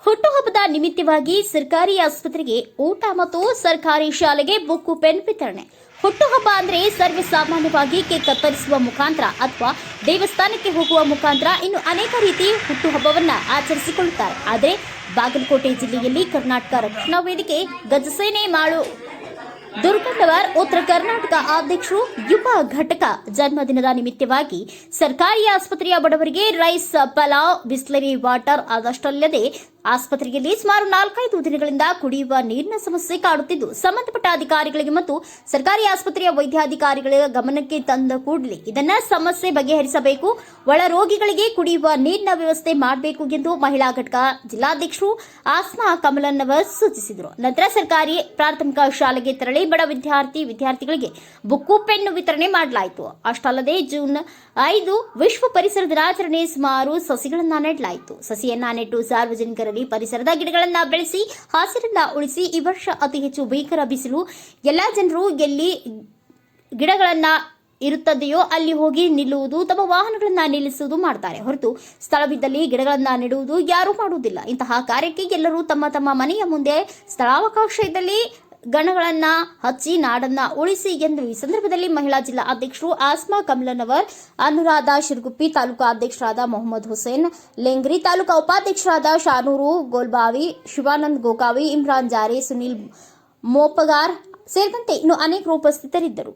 ಹುಟ್ಟುಹಬ್ಬದ ನಿಮಿತ್ತವಾಗಿ ಸರ್ಕಾರಿ ಆಸ್ಪತ್ರೆಗೆ ಊಟ ಮತ್ತು ಸರ್ಕಾರಿ ಶಾಲೆಗೆ ಬುಕ್ಕು ಪೆನ್ ವಿತರಣೆ. ಹುಟ್ಟುಹಬ್ಬ ಅಂದರೆ ಸರ್ವೇ ಸಾಮಾನ್ಯವಾಗಿ ಕೇಕ್ ಕತ್ತರಿಸುವ ಮುಖಾಂತರ ಅಥವಾ ದೇವಸ್ಥಾನಕ್ಕೆ ಹೋಗುವ ಮುಖಾಂತರ ಇನ್ನು ಅನೇಕ ರೀತಿ ಹುಟ್ಟುಹಬ್ಬವನ್ನು ಆಚರಿಸಿಕೊಳ್ಳುತ್ತಾರೆ. ಆದರೆ ಬಾಗಲಕೋಟೆ ಜಿಲ್ಲೆಯಲ್ಲಿ ಕರ್ನಾಟಕ ರಕ್ಷಣಾ ವೇದಿಕೆ ಗಜಸೇನೆ ಮಾಳು ದುರ್ಗಣ್ಣವರ್ ಉತ್ತರ ಕರ್ನಾಟಕ ಅಧ್ಯಕ್ಷರು ಯುವ ಘಟಕ ಜನ್ಮದಿನದ ನಿಮಿತ್ತವಾಗಿ ಸರ್ಕಾರಿ ಆಸ್ಪತ್ರೆಯ ಬಡವರಿಗೆ ರೈಸ್, ಪಲಾವ್, ಬಿಸ್ಲರಿ ವಾಟರ್ ಅದಷ್ಟಲ್ಲದೆ ಆಸ್ಪತ್ರೆಯಲ್ಲಿ ಸುಮಾರು 4-5 ದಿನಗಳಿಂದ ಕುಡಿಯುವ ನೀರಿನ ಸಮಸ್ಯೆ ಕಾಡುತ್ತಿದ್ದು ಸಂಬಂಧಪಟ್ಟ ಅಧಿಕಾರಿಗಳಿಗೆ ಮತ್ತು ಸರ್ಕಾರಿ ಆಸ್ಪತ್ರೆಯ ವೈದ್ಯಾಧಿಕಾರಿಗಳ ಗಮನಕ್ಕೆ ತಂದ ಕೂಡಲೇ ಇದನ್ನ ಸಮಸ್ಯೆ ಬಗೆಹರಿಸಬೇಕು, ಒಳ ರೋಗಿಗಳಿಗೆ ಕುಡಿಯುವ ನೀರಿನ ವ್ಯವಸ್ಥೆ ಮಾಡಬೇಕು ಎಂದು ಮಹಿಳಾ ಘಟಕ ಜಿಲ್ಲಾಧ್ಯಕ್ಷರು ಆಸ್ಮಾ ಕಮಲನ್ನವರ್ ಸೂಚಿಸಿದರು. ನಂತರ ಸರ್ಕಾರಿ ಪ್ರಾಥಮಿಕ ಶಾಲೆಗೆ ತೆರಳಿ ಬಡ ವಿದ್ಯಾರ್ಥಿಗಳಿಗೆ ಬುಕ್ಕು ಪೆನ್ನು ವಿತರಣೆ ಮಾಡಲಾಯಿತು. ಅಷ್ಟಲ್ಲದೆ ಜೂನ್ 5 ವಿಶ್ವ ಪರಿಸರ ದಿನಾಚರಣೆ ಸುಮಾರು ಸಸಿಗಳನ್ನ ನೆಡಲಾಯಿತು. ಸಸಿಯನ್ನ ನೆಟ್ಟು ಸಾರ್ವಜನಿಕರಲ್ಲಿ ಪರಿಸರದ ಗಿಡಗಳನ್ನು ಬೆಳೆಸಿ ಹಸಿರನ್ನ ಉಳಿಸಿ. ಈ ವರ್ಷ ಅತಿ ಹೆಚ್ಚು ಭೀಕರ ಬಿಸಿಲು. ಎಲ್ಲ ಜನರು ಎಲ್ಲಿ ಗಿಡಗಳನ್ನ ಇರುತ್ತದೆಯೋ ಅಲ್ಲಿ ಹೋಗಿ ನಿಲ್ಲುವುದು, ತಮ್ಮ ವಾಹನಗಳನ್ನ ನಿಲ್ಲಿಸುವುದು ಮಾಡ್ತಾರೆ ಹೊರತು ಸ್ಥಳವಿದ್ದಲ್ಲಿ ಗಿಡಗಳನ್ನ ನೆಡುವುದು ಯಾರೂ ಮಾಡುವುದಿಲ್ಲ. ಇಂತಹ ಕಾರ್ಯಕ್ಕೆ ಎಲ್ಲರೂ ತಮ್ಮ ತಮ್ಮ ಮನೆಯ ಮುಂದೆ ಸ್ಥಳಾವಕಾಶ ಇದ್ದಲ್ಲಿ ಗಣಗಳನ್ನ ಹಚ್ಚಿ ನಾಡನ್ನ ಉಳಿಸಿ ಎಂದು ಈ ಸಂದರ್ಭದಲ್ಲಿ ಮಹಿಳಾ ಜಿಲ್ಲಾ ಅಧ್ಯಕ್ಷರು ಆಸ್ಮಾ ಕಮಲನ್ನವರ್, ಅನುರಾಧ ಶಿರಗುಪ್ಪಿ, ತಾಲೂಕಾ ಅಧ್ಯಕ್ಷರಾದ ಮೊಹಮ್ಮದ್ ಹುಸೇನ್ ಲೆಂಗ್ರಿ, ತಾಲೂಕಾ ಉಪಾಧ್ಯಕ್ಷರಾದ ಶಾನೂರು ಗೋಲ್ಬಾವಿ, ಶಿವಾನಂದ್ ಗೋಕಾವಿ, ಇಮ್ರಾನ್ ಜಾರೆ, ಸುನಿಲ್ ಮೋಪಗಾರ್ ಸೇರಿದಂತೆ ಇನ್ನು ಅನೇಕರು ಉಪಸ್ಥಿತರಿದ್ದರು.